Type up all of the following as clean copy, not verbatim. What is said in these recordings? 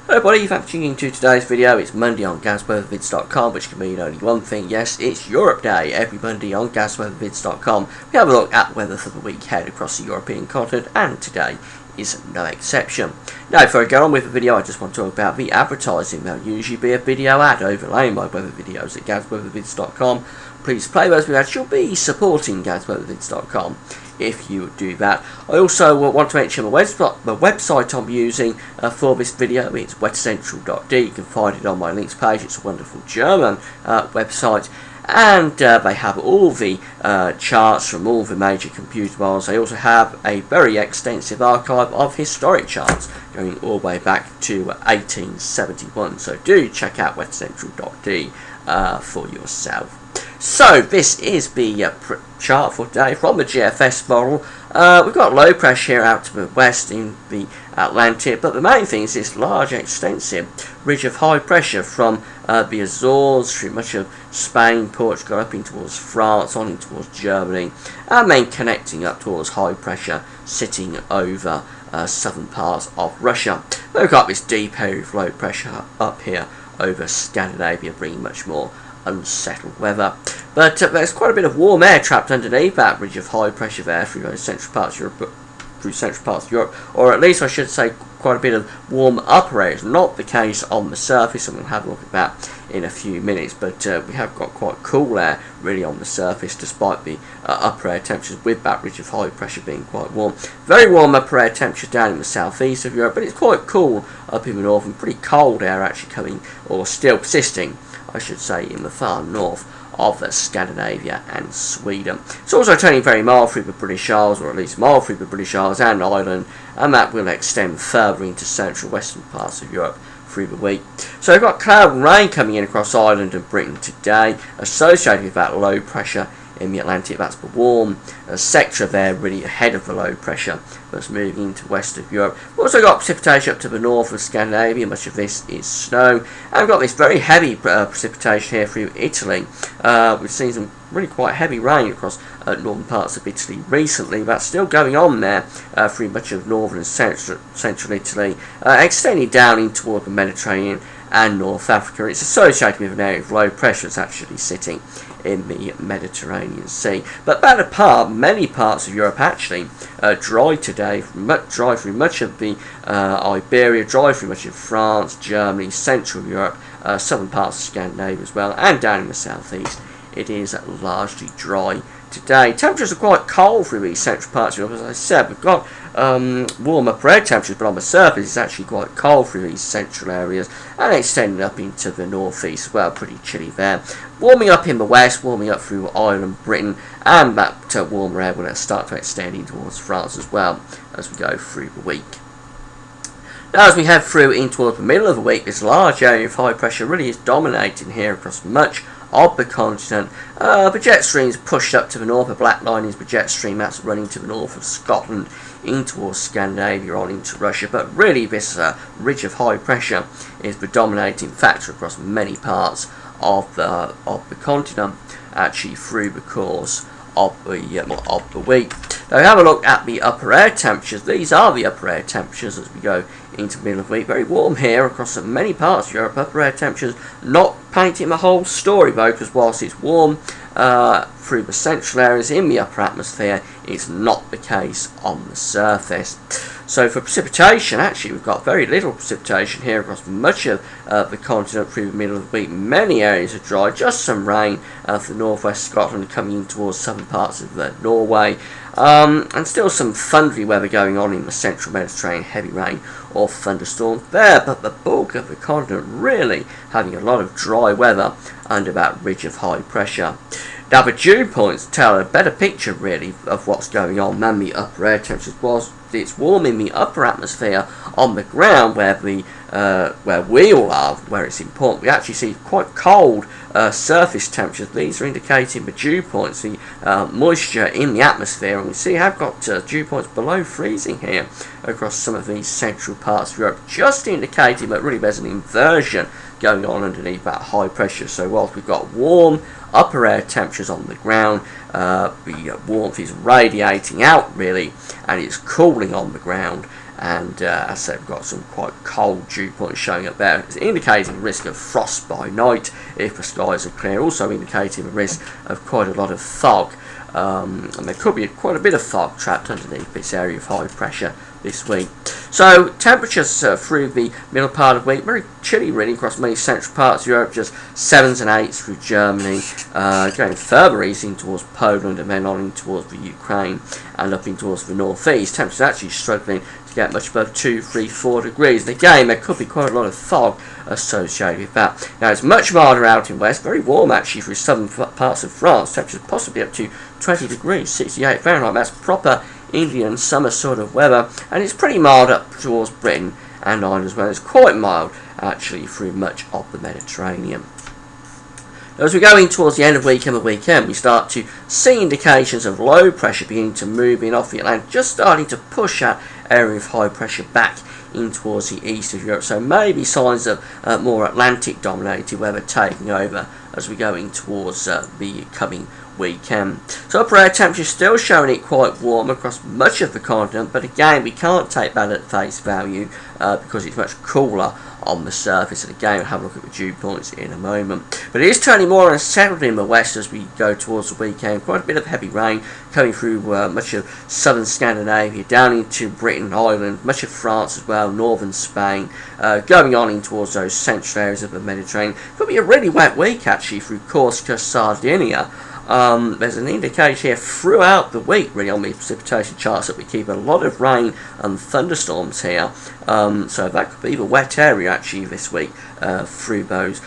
Hello everybody, thanks for tuning into today's video. It's Monday on GazWeatherVids.com, which can mean only one thing. Yes, it's Europe Day. Every Monday on GazWeatherVids.com we have a look at weather for the week ahead across the European continent, and today is no exception. Now, before I go on with the video, I just want to talk about the advertising. There'll usually be a video ad overlaying my weather videos at GazWeatherVids.com. Please play those videos. You'll be supporting GazWeatherVids.com if you would do that. I also want to mention the website I'm using for this video. It's weathercentral.de. You can find it on my links page. It's a wonderful German website, and they have all the charts from all the major computer models. They also have a very extensive archive of historic charts going all the way back to 1871. So do check out weathercentral.de for yourself. So this is the chart for today from the GFS model. We've got low pressure here out to the west in the Atlantic, but the main thing is this large extensive ridge of high pressure from the Azores through much of Spain, Portugal, up in towards France, on in towards Germany, and then connecting up towards high pressure sitting over southern parts of Russia. We've got this deep area of low pressure up here over Scandinavia, bringing much more unsettled weather. But there's quite a bit of warm air trapped underneath that ridge of high pressure there through those central parts of Europe, or at least I should say quite a bit of warm upper air. It's not the case on the surface, and we'll have a look at that in a few minutes, but we have got quite cool air really on the surface, despite the upper air temperatures, with that ridge of high pressure being quite warm. Very warm upper air temperature down in the southeast of Europe, but it's quite cool up in the north, and pretty cold air actually coming, or still persisting I should say, in the far north of Scandinavia and Sweden. It's also turning very mild through the British Isles, or at least mild through the British Isles and Ireland, and that will extend further into central western parts of Europe through the week. So we've got cloud and rain coming in across Ireland and Britain today, associated with that low pressure in the Atlantic. That's the warm sector there, really ahead of the low pressure that's moving into west of Europe. We've also got precipitation up to the north of Scandinavia. Much of this is snow, and we've got this very heavy precipitation here through Italy. We've seen some really quite heavy rain across northern parts of Italy recently. That's still going on there through much of northern and central Italy, extending down in toward the Mediterranean and North Africa. It's associated with an area of low pressure that's actually sitting in the Mediterranean Sea. But that apart, many parts of Europe actually dry today, dry through much of the Iberia, dry through much of France, Germany, Central Europe, southern parts of Scandinavia as well, and down in the southeast. It is largely dry today. Temperatures are quite cold through these central parts of Europe. As I said, we've got warm upper air temperatures, but on the surface it's actually quite cold through these central areas, and extending up into the northeast as well, pretty chilly there. Warming up in the west, warming up through Ireland, Britain, and that warmer air will start to extend in towards France as well as we go through the week. Now, as we head through in towards the middle of the week, this large area of high pressure really is dominating here across much of the continent. The jet stream is pushed up to the north. The black line is the jet stream that's running to the north of Scotland in towards Scandinavia, on into Russia. But really this ridge of high pressure is the dominating factor across many parts of the continent, actually through the course of the week. Now we have a look at the upper air temperatures. These are the upper air temperatures as we go into the middle of the week. Very warm here across many parts of Europe. Upper air temperatures not painting the whole story though, because whilst it's warm through the central areas in the upper atmosphere, it's not the case on the surface. So for precipitation, actually we've got very little precipitation here across much of the continent through the middle of the week. Many areas are dry, just some rain for northwest Scotland coming in towards southern parts of Norway, and still some thundery weather going on in the central Mediterranean, heavy rain or thunderstorms there, but the bulk of the continent really having a lot of dry weather under that ridge of high pressure. Now the dew points tell a better picture really of what's going on than the upper air temperatures. Whilst it's warm in the upper atmosphere on the ground where we all are, where it's important, we actually see quite cold surface temperatures. These are indicating the dew points, the moisture in the atmosphere, and we see have got dew points below freezing here across some of these central parts of Europe, just indicating that really there's an inversion going on underneath that high pressure. So whilst we've got warm upper air temperatures on the ground, the warmth is radiating out really, and it's cooling on the ground, and as I said, we've got some quite cold dew points showing up there. It's indicating risk of frost by night if the skies are clear, also indicating a risk of quite a lot of fog. And there could be quite a bit of fog trapped underneath this area of high pressure this week. So temperatures through the middle part of the week, very chilly really across many central parts of Europe, just 7s and 8s through Germany, going further easing towards Poland and then on in towards the Ukraine and up in towards the northeast. Temperatures actually struggling to get much above 2, 3, 4 degrees. And again, there could be quite a lot of fog associated with that. Now it's much milder out in west, very warm actually through southern parts of France, temperatures possibly up to 20 degrees, 68 Fahrenheit. That's proper Indian summer sort of weather, and it's pretty mild up towards Britain and Ireland as well. It's quite mild actually through much of the Mediterranean. As we go in towards the end of the week and the weekend, we start to see indications of low pressure beginning to move in off the Atlantic, just starting to push that area of high pressure back in towards the east of Europe. So maybe signs of more Atlantic dominated weather taking over as we go in towards the coming weekend. So upper air temperatures still showing it quite warm across much of the continent, but again we can't take that at face value because it's much cooler on the surface. And again, we'll have a look at the dew points in a moment. But it is turning more unsettled in the west as we go towards the weekend. Quite a bit of heavy rain coming through much of southern Scandinavia, down into Britain, Ireland, much of France as well, northern Spain, going on in towards those central areas of the Mediterranean. Could be a really wet week actually through Corsica, Sardinia. There's an indication here throughout the week really on the precipitation charts that we keep a lot of rain and thunderstorms here, so that could be the wet area actually this week through those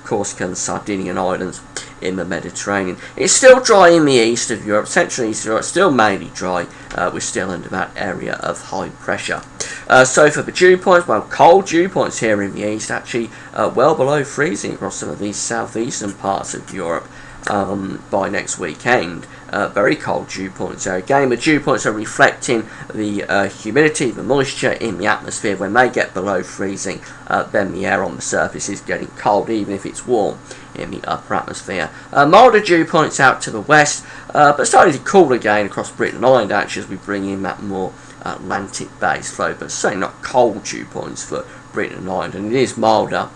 Corsican and Sardinian islands in the Mediterranean. It's still dry in the east of Europe, central and east of Europe, still mainly dry. We're still under that area of high pressure. So for the dew points, well, cold dew points here in the east, actually well below freezing across some of these southeastern parts of Europe. By next weekend, very cold dew points there. Again, the dew points are reflecting the humidity, the moisture in the atmosphere. When they get below freezing, then the air on the surface is getting cold, even if it's warm in the upper atmosphere. Milder dew points out to the west, but starting to cool again across Britain and Ireland actually as we bring in that more Atlantic base flow, but certainly not cold dew points for Britain and Ireland, and it is milder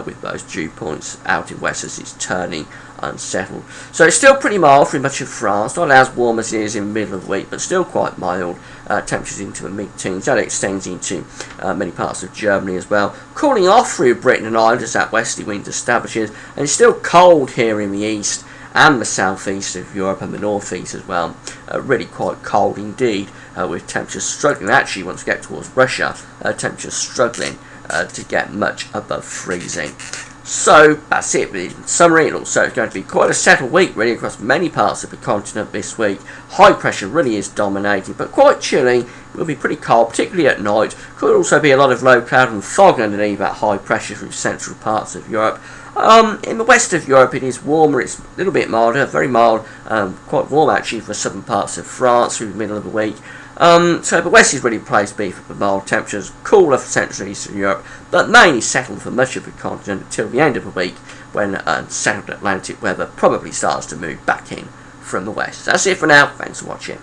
with those dew points out in west as it's turning unsettled. So it's still pretty mild through much of France, not as warm as it is in the middle of the week, but still quite mild. Temperatures into the mid-teens. That extends into many parts of Germany as well. Cooling off through Britain and Ireland as that westerly wind establishes, and it's still cold here in the east and the southeast of Europe and the northeast as well. Really quite cold indeed, with temperatures struggling. Actually, once we get towards Russia, temperatures struggling to get much above freezing. So that's it. In summary, it looks like it's going to be quite a settled week really across many parts of the continent this week. High pressure really is dominating, but quite chilly. It will be pretty cold, particularly at night. Could also be a lot of low cloud and fog underneath that high pressure through central parts of Europe. In the west of Europe it is warmer, it's a little bit milder, very mild, quite warm actually for southern parts of France through the middle of the week. So the west is really the place to be for the mild temperatures, cooler for central and eastern Europe, but mainly settled for much of the continent until the end of the week when settled Atlantic weather probably starts to move back in from the west. That's it for now, thanks for watching.